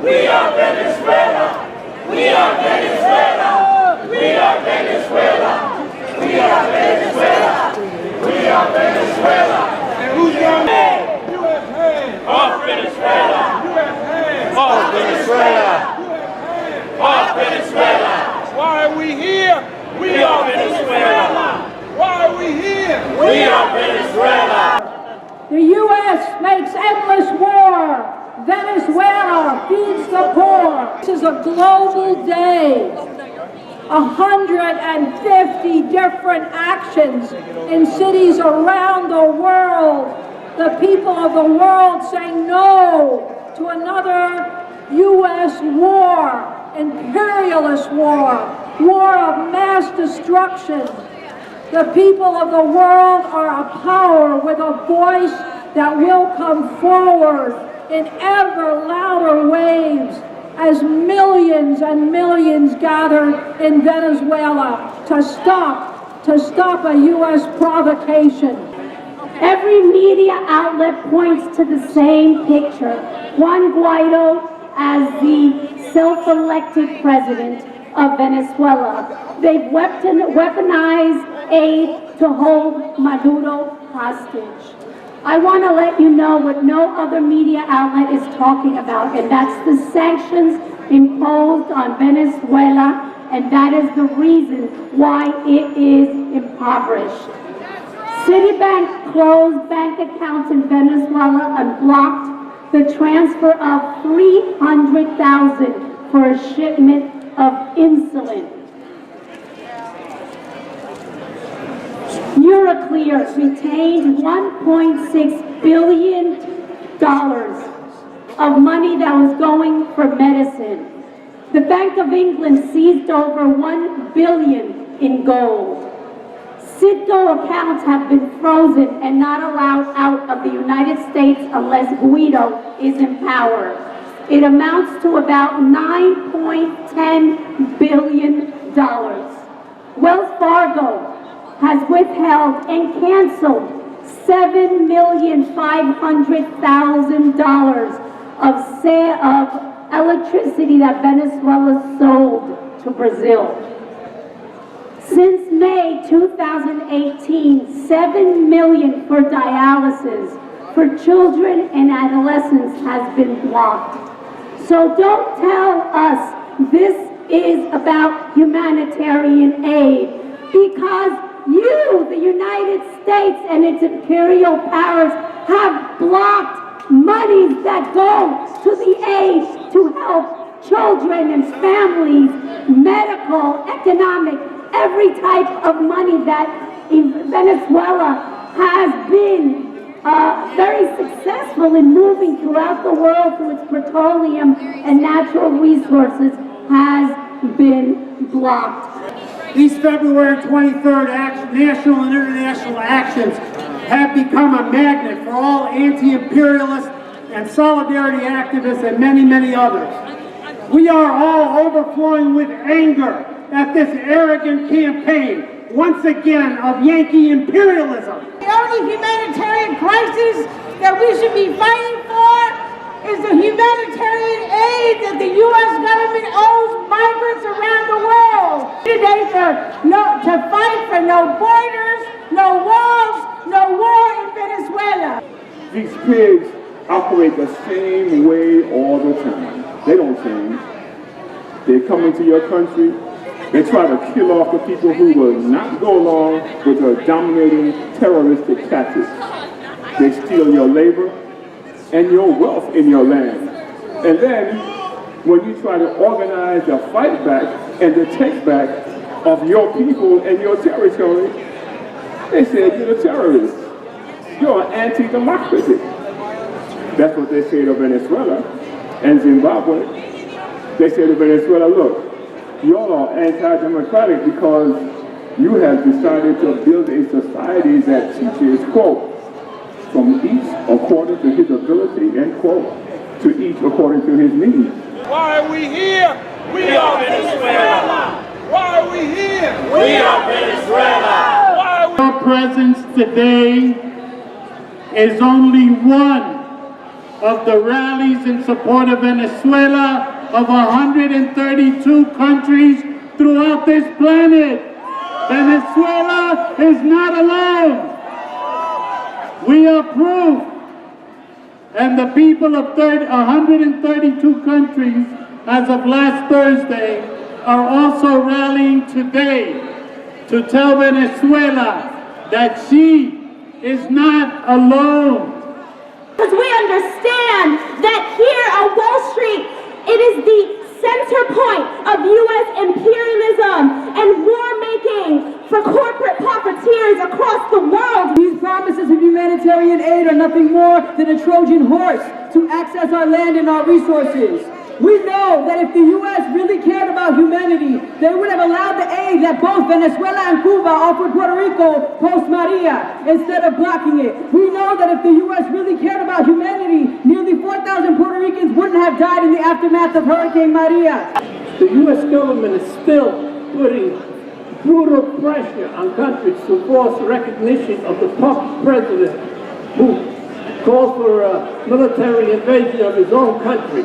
We are Venezuela. We are Venezuela. We are Venezuela. We are Venezuela. We are Venezuela. And who's your man? USA. Off Venezuela. USA. Off Venezuela. Off Venezuela. Why are we here? We are Venezuela. Why are we here? We are Venezuela. The U.S. makes endless war. Venezuela feeds the poor. This is a global day. 150 different actions in cities around the world. The people of the world saying no to another U.S. war, imperialist war, war of mass destruction. The people of the world are a power with a voice that will come forward in ever louder waves as millions and millions gather in Venezuela to stop a U.S. provocation. Every media outlet points to the same picture. Juan Guaido as the self-elected president of Venezuela. They've weaponized aid to hold Maduro hostage. I want to let you know what no other media outlet is talking about, and that's the sanctions imposed on Venezuela, and that is the reason why it is impoverished. Citibank closed bank accounts in Venezuela and blocked the transfer of $300,000 for a shipment of insulin. Euroclear retained $1.6 billion of money that was going for medicine. The Bank of England seized over $1 billion in gold. Citgo accounts have been frozen and not allowed out of the United States unless Guaido is in power. It amounts to about $9.10 billion. Wells Fargo has withheld and canceled $7,500,000 of electricity that Venezuela sold to Brazil. Since May 2018, $7 million for dialysis for children and adolescents has been blocked. So don't tell us this is about humanitarian aid, because you, the United States and its imperial powers, have blocked monies that go to the aid to help children and families, medical, economic, every type of money that Venezuela has been very successful in moving throughout the world through its petroleum and natural resources has been blocked. These February 23rd national and international actions have become a magnet for all anti-imperialist and solidarity activists and many, many others. We are all overflowing with anger at this arrogant campaign, once again, of Yankee imperialism. The only humanitarian crisis that we should be fighting for is the humanitarian aid that the U.S. government owes migrants around the world. Today to fight for no borders, no walls, no war in Venezuela. These pigs operate the same way all the time. They don't change. They come into your country, they try to kill off the people who will not go along with their dominating terroristic tactics. They steal your labor and your wealth in your land. And then, when you try to organize the fight back and the take back of your people and your territory, they say you're a terrorist. You're an anti-democracy. That's what they say to Venezuela and Zimbabwe. They say to Venezuela, look, y'all are anti-democratic because you have decided to build a society that teaches, quote, from each according to his ability, end quote, to each according to his needs. Why are we here? We are Venezuela. Why are we here? We are Venezuela. Why are we? Our presence today is only one of the rallies in support of Venezuela of 132 countries throughout this planet. Venezuela is not alone. We are proof. And the people of 132 countries, as of last Thursday, are also rallying today to tell Venezuela that she is not alone. Because we understand that here on Wall Street, it is the center point of U.S. imperialism and war-making for corporate profiteers across the world. These promises of humanitarian aid are nothing more than a Trojan horse to access our land and our resources. We know that if the U.S. really cared about humanity, they would have allowed the aid that both Venezuela and Cuba offered Puerto Rico post-Maria instead of blocking it. We know that if the U.S. really cared about humanity, nearly 4,000 Puerto Ricans wouldn't have died in the aftermath of Hurricane Maria. The U.S. government is still putting brutal pressure on countries to force recognition of the puppet president who calls for a military invasion of his own country.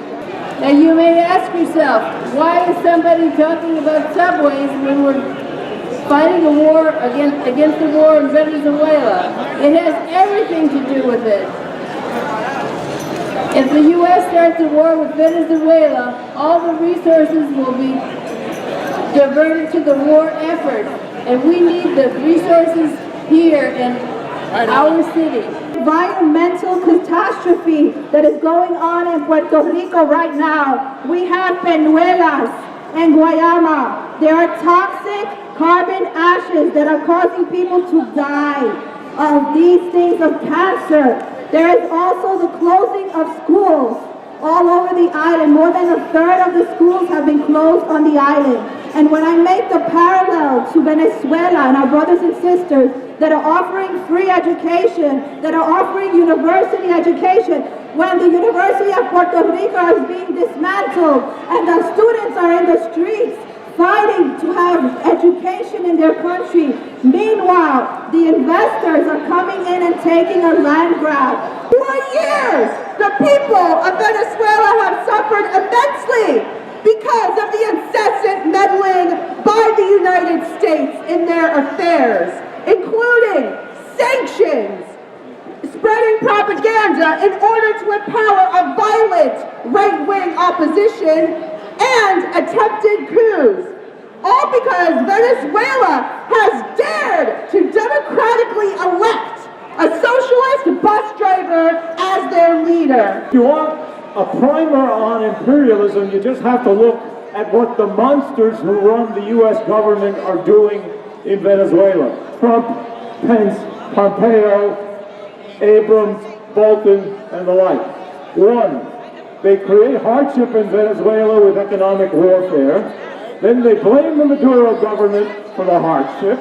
And you may ask yourself, why is somebody talking about subways when we're fighting a war against the war in Venezuela? It has everything to do with it. If the U.S. starts a war with Venezuela, all the resources will be diverted to the war effort. And we need the resources here in our city. Environmental catastrophe that is going on in Puerto Rico right now. We have Peñuelas and Guayama. There are toxic carbon ashes that are causing people to die of these things, of cancer. There is also the closing of schools all over the island. More than a third of the schools have been closed on the island. And when I make the parallel to Venezuela and our brothers and sisters that are offering free education, that are offering university education, when the University of Puerto Rico is being dismantled and the students are in the streets fighting to have education in their country. Meanwhile, the investors are coming in and taking a land grab. For years, the people of Venezuela have suffered immensely because of the incessant meddling by the United States in their affairs, including sanctions, spreading propaganda in order to empower a violent right-wing opposition, and attempted coups. All because Venezuela has dared to democratically elect a socialist bus driver as their leader. If you want a primer on imperialism, you just have to look at what the monsters who run the U.S. government are doing in Venezuela. Trump, Pence, Pompeo, Abrams, Bolton, and the like. One, they create hardship in Venezuela with economic warfare. Then they blame the Maduro government for the hardship.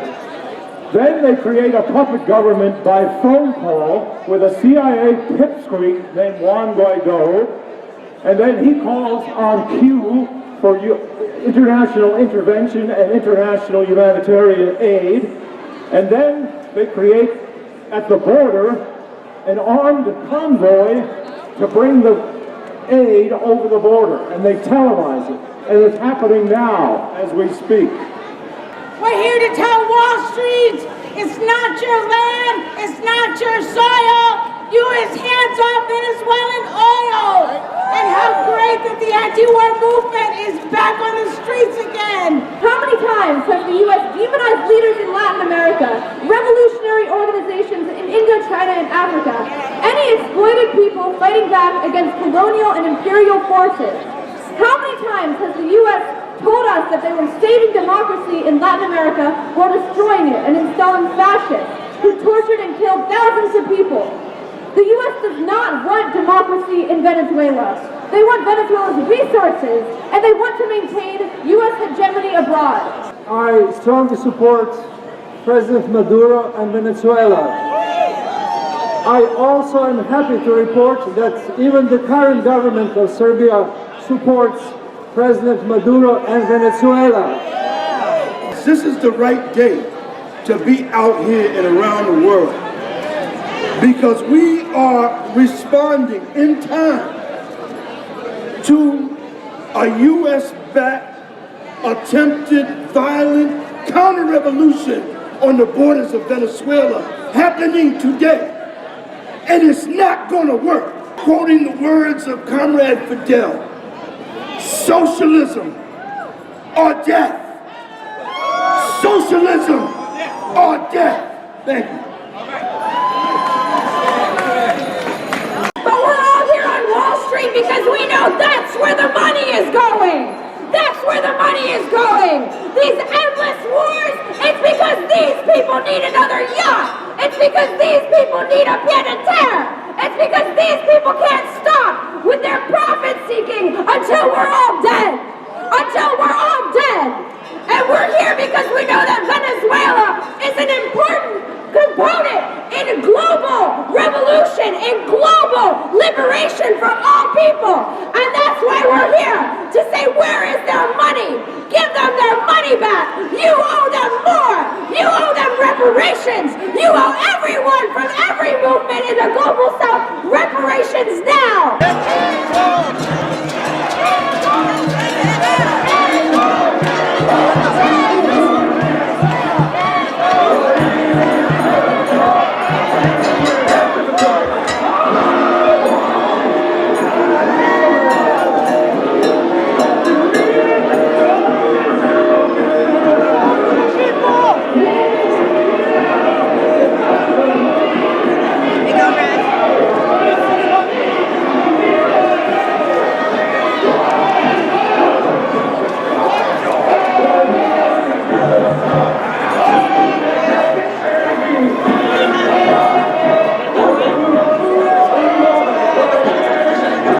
Then they create a puppet government by phone call with a CIA pipsqueak named Juan Guaido. And then he calls on cue for international intervention and international humanitarian aid. And then they create, at the border, an armed convoy to bring the aid over the border, and they televise it. And it's happening now as we speak. We're here to tell Wall Street, it's not your land, it's not your soil. U.S. hands off Venezuelan oil. And how great that the anti-war movement is back on the streets again. How many times has the U.S. demonized leaders in Latin America, revolutionary organizations in India, China, and Africa, any exploited people fighting back against colonial and imperial forces? How many times has the U.S. told us that they were saving democracy in Latin America while destroying it and installing fascists who tortured and killed thousands of people? The U.S. does not want democracy in Venezuela. They want Venezuela's resources, and they want to maintain U.S. hegemony abroad. I strongly support President Maduro and Venezuela. I also am happy to report that even the current government of Serbia supports President Maduro and Venezuela. This is the right day to be out here and around the world, because we are responding in time to a U.S.-backed attempted violent counter-revolution on the borders of Venezuela happening today. And it's not gonna work. Quoting the words of Comrade Fidel, socialism or death. Socialism or death. Thank you. But we're all here on Wall Street because we know that's where the money is going. That's where the money is going. These endless wars, it's because these people need another yacht. It's because these people need a pied a terre. It's because these people can't stop with their profit seeking until we're all dead. Until we're all dead. And we're here because we know that Venezuela is an important component in global revolution, in global liberation for all people. And that's why we're here to say, where is their money? Give them their money back. You owe them more. You owe them reparations. You owe everyone from every movement in the global south reparations now.